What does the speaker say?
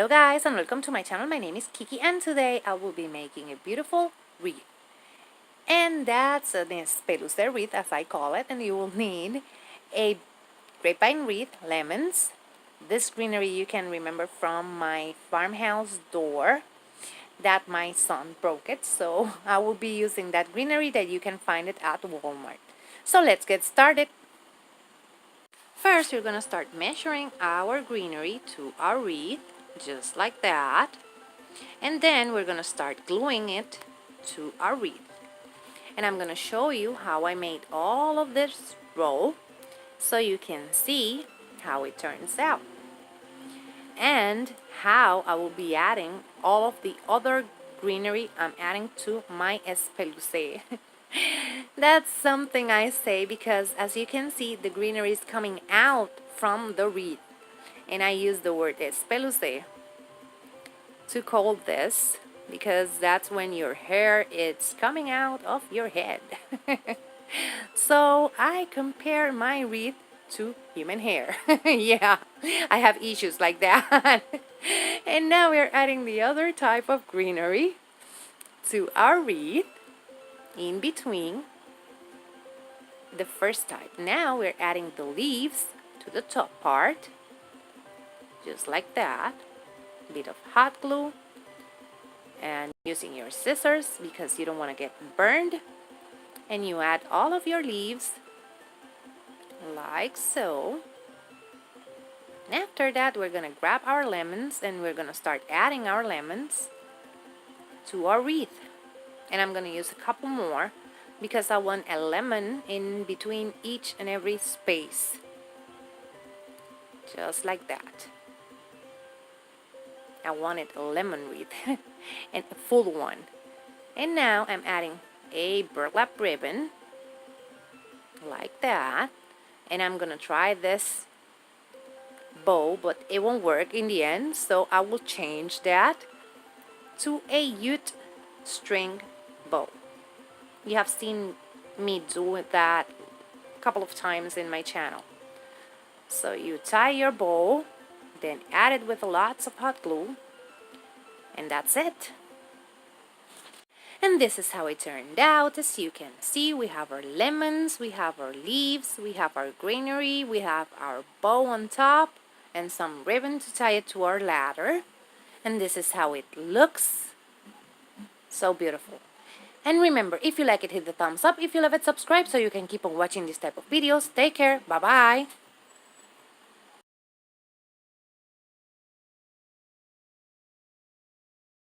Hello guys and welcome to my channel. My name is Kiki and today I will be making a beautiful wreath. And that's an Espeluzé wreath as I call it, and you will need a grapevine wreath, lemons. This greenery you can remember from my farmhouse door that my son broke it, so I will be using that greenery that you can find it at Walmart. So let's get started. First, we're going to start measuring our greenery to our wreath, just like that. And then we're going to start gluing it to our wreath. And I'm going to show you how I made all of this row so you can see how it turns out. And how I will be adding all of the other greenery I'm adding to my Espeluzé. That's something I say because as you can see the greenery is coming out from the wreath, and I use the word Espeluzé to call this because that's when your hair is coming out of your head. So I compare my wreath to human hair. Yeah, I have issues like that. And now we're adding the other type of greenery to our wreath in between the first type. Now we're adding the leaves to the top part, just like that. A bit of hot glue and using your scissors because you don't want to get burned. And you add all of your leaves like so. And after that we're going to grab our lemons and we're going to start adding our lemons to our wreath. And I'm going to use a couple more because I want a lemon in between each and every space. Just like that. I wanted a lemon wreath and a full one. And now I'm adding a burlap ribbon like that. And I'm going to try this bow, but it won't work in the end. So I will change that to a jute string bow. You have seen me do that a couple of times in my channel. So you tie your bow, then add it with lots of hot glue, and that's it. And this is how it turned out. As you can see, we have our lemons, we have our leaves, we have our greenery, we have our bow on top, and some ribbon to tie it to our ladder. And this is how it looks. So beautiful. And remember, if you like it, hit the thumbs up. If you love it, subscribe so you can keep on watching this type of videos. Take care. Bye-bye.